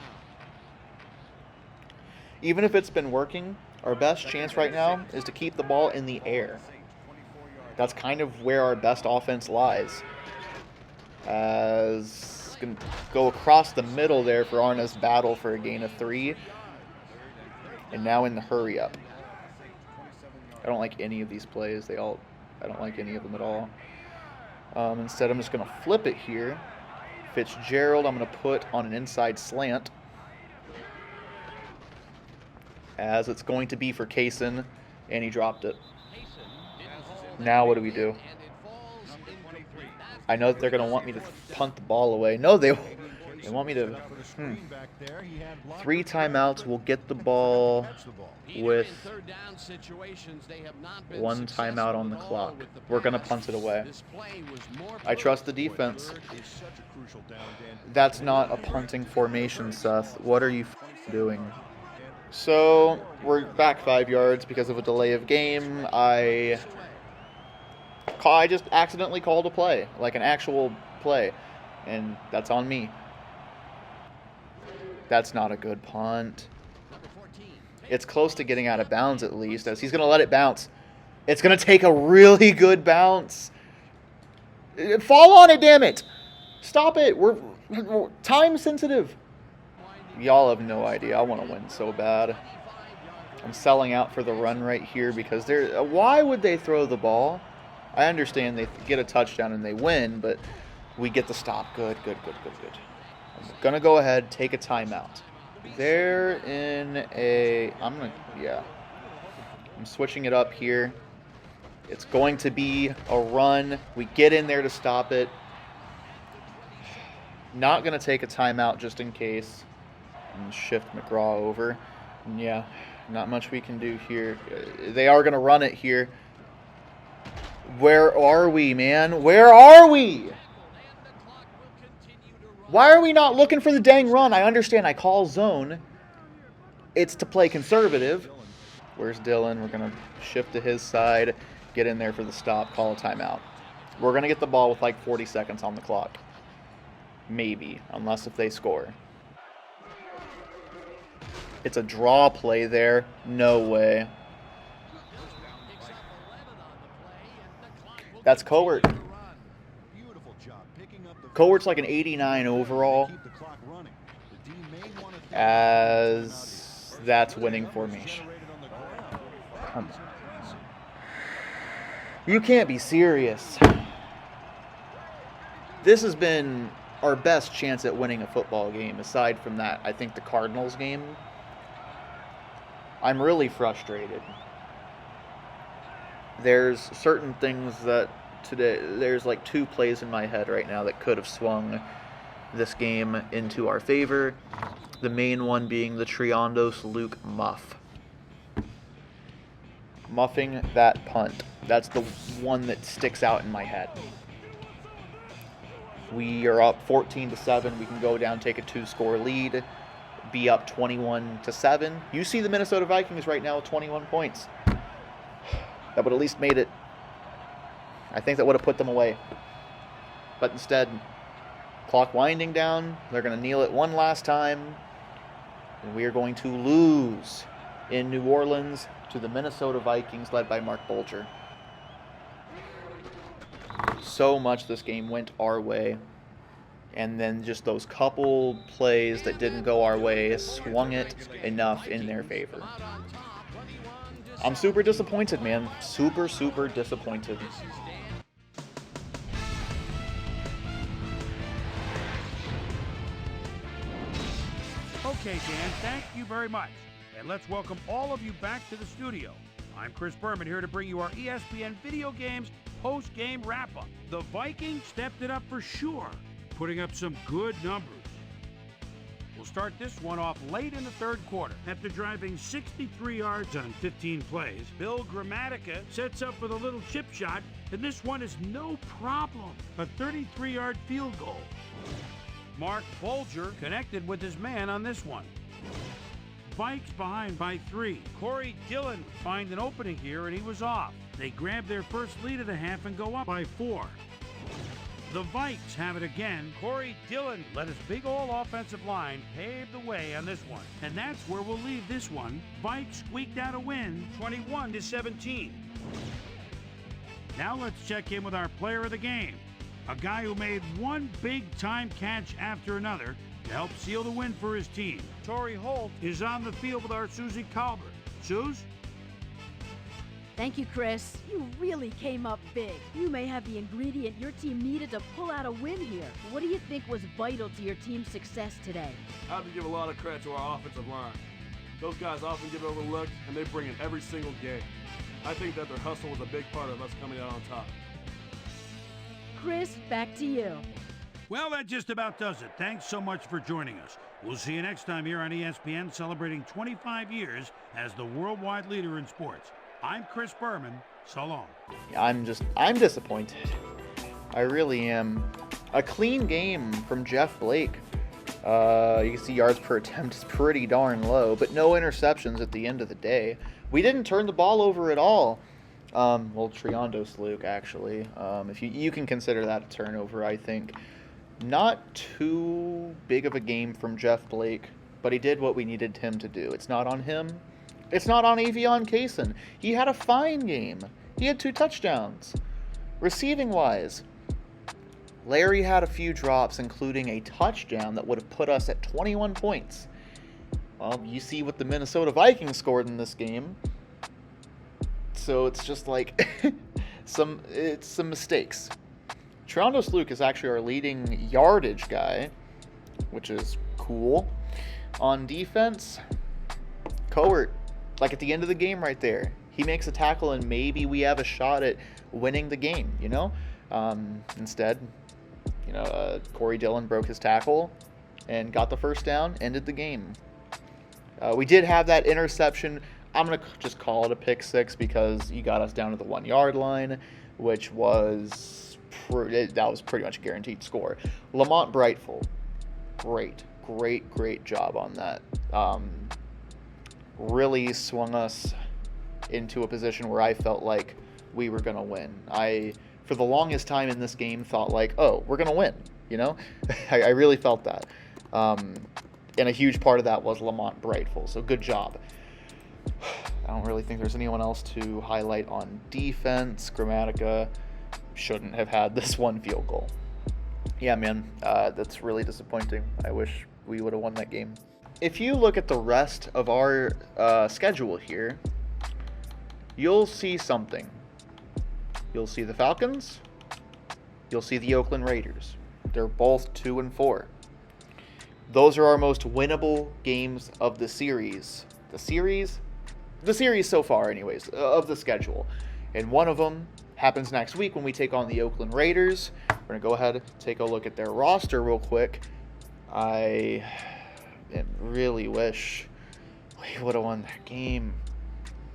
Speaker 1: Even if it's been working, our best chance right now is to keep the ball in the air. That's kind of where our best offense lies. As going to go across the middle there for Arna's battle for a gain of 3. And now in the hurry up. I don't like any of these plays. I don't like any of them at all. Instead, I'm just going to flip it here. Fitzgerald, I'm going to put on an inside slant. As it's going to be for Kaysen, and he dropped it. Now what do we do? I know that they're going to want me to punt the ball away. No, they want me to... 3 timeouts. We'll get the ball with 1 timeout on the clock. We're going to punt it away. I trust the defense. That's not a punting formation, Seth. What are you doing? So, we're back 5 yards because of a delay of game. I just accidentally called a play, like an actual play, and that's on me. That's not a good punt. It's close to getting out of bounds at least, as he's going to let it bounce. It's going to take a really good bounce. Fall on it, damn it. Stop it. We're time sensitive. Y'all have no idea. I want to win so bad. I'm selling out for the run right here because why would they throw the ball? I understand they get a touchdown and they win, but we get the stop. Good. I'm going to go ahead, take a timeout. They're in I'm switching it up here. It's going to be a run. We get in there to stop it. Not going to take a timeout just in case. And shift McGraw over. And yeah, not much we can do here. They are going to run it here. Where are we, man? Where are we? Why are we not looking for the dang run? I understand I call zone. It's to play conservative. Where's Dylan? We're going to shift to his side, get in there for the stop, call a timeout. We're going to get the ball with like 40 seconds on the clock. Maybe, unless if they score. It's a draw play there. No way. That's Cowart. Cowart's like an 89 overall, as that's winning formation. You can't be serious. This has been our best chance at winning a football game. Aside from that, I think the Cardinals game, I'm really frustrated. There's certain things that today, there's like 2 plays in my head right now that could have swung this game into our favor. The main one being the Triondos Luke muff. Muffing that punt. That's the one that sticks out in my head. We are up 14-7. We can go down, take a 2-score lead, be up 21-7. You see the Minnesota Vikings right now with 21 points. That would at least made it. I think that would have put them away. But instead, clock winding down. They're going to kneel it one last time. And we are going to lose in New Orleans to the Minnesota Vikings, led by Mark Bolger. So much this game went our way. And then just those couple plays that didn't go our way swung it enough in their favor. I'm super disappointed, man. Super, super disappointed.
Speaker 2: Okay, Dan, thank you very much. And let's welcome all of you back to the studio. I'm Chris Berman here to bring you our ESPN Video Games post-game wrap-up. The Vikings stepped it up for sure, putting up some good numbers. We'll start this one off late in the third quarter. After driving 63 yards on 15 plays, Bill Gramatica sets up with a little chip shot, and this one is no problem. A 33-yard field goal. Mark Bolger connected with his man on this one. Vikes behind by 3. Corey Dillon find an opening here, and he was off. They grab their first lead at the half and go up by 4. The Vikes have it again. Corey Dillon let his big old offensive line pave the way on this one. And that's where we'll leave this one. Vikes squeaked out a win, 21-17. Now let's check in with our player of the game. A guy who made one big-time catch after another to help seal the win for his team. Torry Holt is on the field with our Susie Colbert. Suze?
Speaker 6: Thank you, Chris. You really came up big. You may have the ingredient your team needed to pull out a win here. What do you think was vital to your team's success today?
Speaker 7: I have to give a lot of credit to our offensive line. Those guys often get overlooked, and they bring it every single game. I think that their hustle was a big part of us coming out on top.
Speaker 6: Chris, back to you.
Speaker 2: Well, that just about does it. Thanks so much for joining us. We'll see you next time here on ESPN, celebrating 25 years as the worldwide leader in sports. I'm Chris Berman. So long.
Speaker 1: I'm disappointed. I really am. A clean game from Jeff Blake. You can see yards per attempt is pretty darn low, but no interceptions at the end of the day. We didn't turn the ball over at all. Well, Triondos Luke, actually. If you can consider that a turnover, I think. Not too big of a game from Jeff Blake, but he did what we needed him to do. It's not on him. It's not on Avion Kaysen. He had a fine game. He had 2 touchdowns. Receiving-wise, Larry had a few drops, including a touchdown that would have put us at 21 points. Well, you see what the Minnesota Vikings scored in this game. So it's just like some mistakes. Triondos Luke is actually our leading yardage guy, which is cool. On defense, Cowart, like at the end of the game right there, he makes a tackle and maybe we have a shot at winning the game, you know? Instead, Corey Dillon broke his tackle and got the first down, ended the game. We did have that interception. I'm going to just call it a pick 6 because he got us down to the 1-yard line, which was that was pretty much a guaranteed score. Lamont Brightful, great job on that. Really swung us into a position where I felt like we were going to win. I, for the longest time in this game, thought like, oh, we're going to win, you know? I really felt that. And a huge part of that was Lamont Brightful, so good job. I don't really think there's anyone else to highlight on defense. Grammatica shouldn't have had this one field goal. Yeah, man, that's really disappointing. I wish we would have won that game. If you look at the rest of our schedule here, you'll see something. You'll see the Falcons. You'll see the Oakland Raiders. They're both 2-4. Those are our most winnable games of the series. The series so far, anyways, of the schedule. And one of them happens next week when we take on the Oakland Raiders. We're going to go ahead and take a look at their roster real quick. I really wish we would have won that game.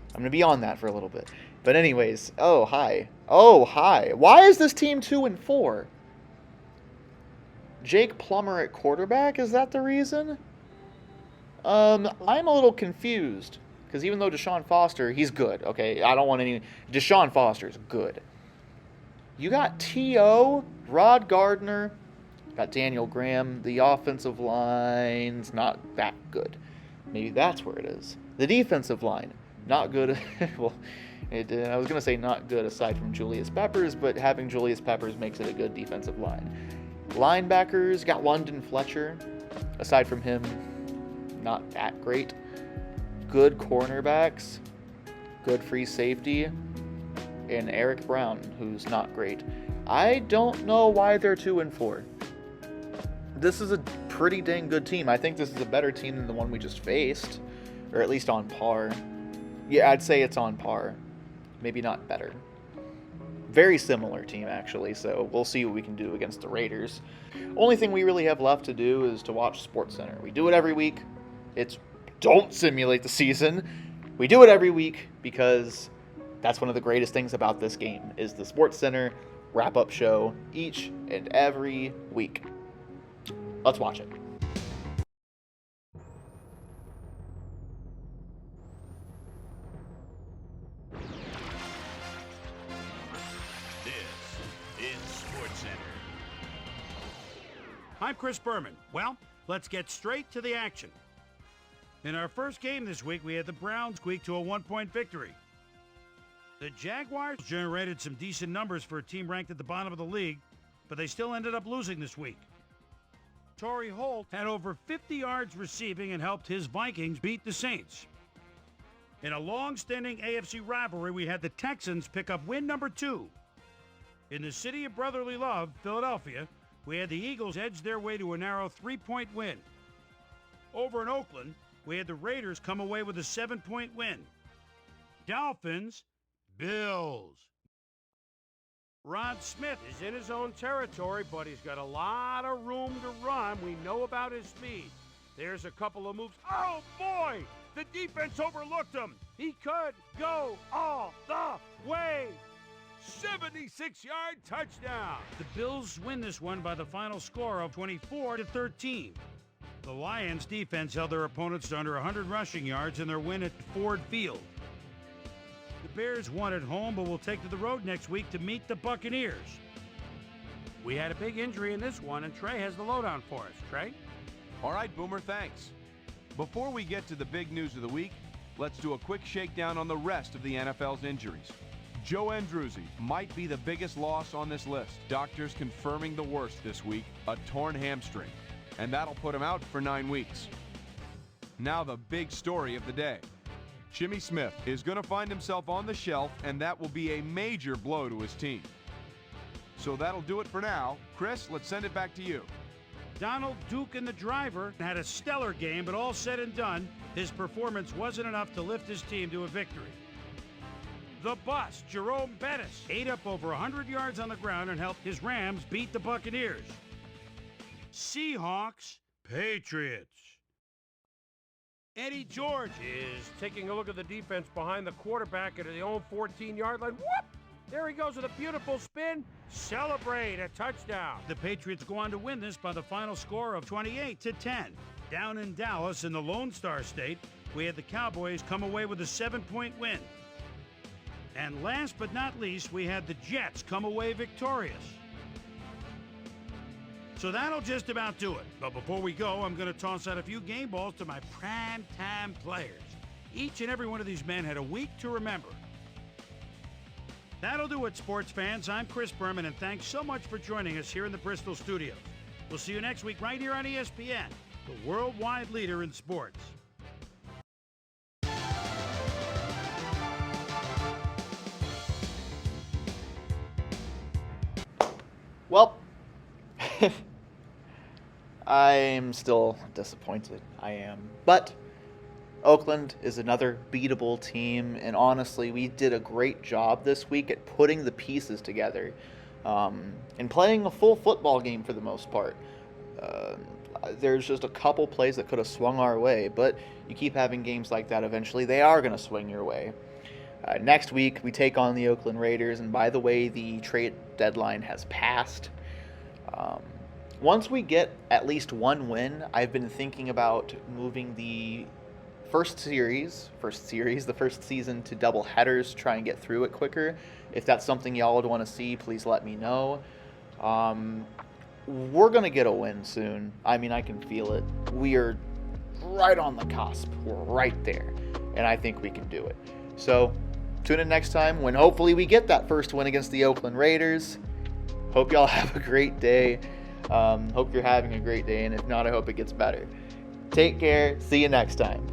Speaker 1: I'm going to be on that for a little bit. But anyways, oh, hi. Why is this team 2-4? Jake Plummer at quarterback? Is that the reason? I'm a little confused. Because even though Deshaun Foster, he's good, okay? I don't want any... Deshaun Foster's good. You got T.O., Rod Gardner, got Daniel Graham. The offensive line's not that good. Maybe that's where it is. The defensive line, not good. Well, I was going to say not good aside from Julius Peppers, but having Julius Peppers makes it a good defensive line. Linebackers, got London Fletcher. Aside from him, not that great. Good cornerbacks, good free safety, and Eric Brown, who's not great. I don't know why they're 2-4. This is a pretty dang good team. I think this is a better team than the one we just faced, or at least on par. Yeah, I'd say it's on par. Maybe not better. Very similar team, actually, so we'll see what we can do against the Raiders. Only thing we really have left to do is to watch SportsCenter. We do it every week. Don't simulate the season. We do it every week because that's one of the greatest things about this game is the SportsCenter wrap-up show each and every week. Let's watch it.
Speaker 2: I'm Chris Berman. Well, let's get straight to the action. In our first game this week, we had the Browns squeak to a 1-point victory. The Jaguars generated some decent numbers for a team ranked at the bottom of the league, but they still ended up losing this week. Torry Holt had over 50 yards receiving and helped his Vikings beat the Saints. In a long-standing AFC rivalry, we had the Texans pick up win number 2. In the city of brotherly love, Philadelphia, we had the Eagles edge their way to a narrow 3-point win. Over in Oakland, we had the Raiders come away with a 7-point win. Dolphins, Bills. Rod Smith is in his own territory, but he's got a lot of room to run. We know about his speed. There's a couple of moves. Oh, boy! The defense overlooked him. He could go all the way. 76-yard touchdown. The Bills win this one by the final score of 24-13. The Lions defense held their opponents to under 100 rushing yards in their win at Ford Field. The Bears won at home, but will take to the road next week to meet the Buccaneers. We had a big injury in this one, and Trey has the lowdown for us. Trey?
Speaker 8: All right, Boomer, thanks. Before we get to the big news of the week, let's do a quick shakedown on the rest of the NFL's injuries. Joe Andruzzi might be the biggest loss on this list. Doctors confirming the worst this week, a torn hamstring, and that'll put him out for 9 weeks. Now the big story of the day. Jimmy Smith is going to find himself on the shelf, and that will be a major blow to his team. So that'll do it for now. Chris, let's send it back to you.
Speaker 2: Donald Duke and the driver had a stellar game, but all said and done, his performance wasn't enough to lift his team to a victory. The bust, Jerome Bettis, ate up over 100 yards on the ground and helped his Rams beat the Buccaneers. Seahawks, Patriots. Eddie George is taking a look at the defense behind the quarterback at his own 14-yard line. Whoop! There he goes with a beautiful spin. Celebrate a touchdown. The Patriots go on to win this by the final score of 28-10. Down in Dallas in the Lone Star State, we had the Cowboys come away with a 7-point win. And last but not least, we had the Jets come away victorious. So that'll just about do it. But before we go, I'm going to toss out a few game balls to my prime-time players. Each and every one of these men had a week to remember. That'll do it, sports fans. I'm Chris Berman, and thanks so much for joining us here in the Bristol studios. We'll see you next week right here on ESPN, the worldwide leader in sports.
Speaker 1: Well, I'm still disappointed. I am. But Oakland is another beatable team, and honestly, we did a great job this week at putting the pieces together and playing a full football game for the most part. There's just a couple plays that could have swung our way, but you keep having games like that, eventually they are going to swing your way. Next week, we take on the Oakland Raiders, and by the way, the trade deadline has passed. Once we get at least one win, I've been thinking about moving the first season to double headers, try and get through it quicker. If that's something y'all would want to see, please let me know. We're going to get a win soon. I mean, I can feel it. We are right on the cusp. We're right there. And I think we can do it. So tune in next time when hopefully we get that first win against the Oakland Raiders. Hope y'all have a great day. Hope you're having a great day. And if not, I hope it gets better. Take care. See you next time.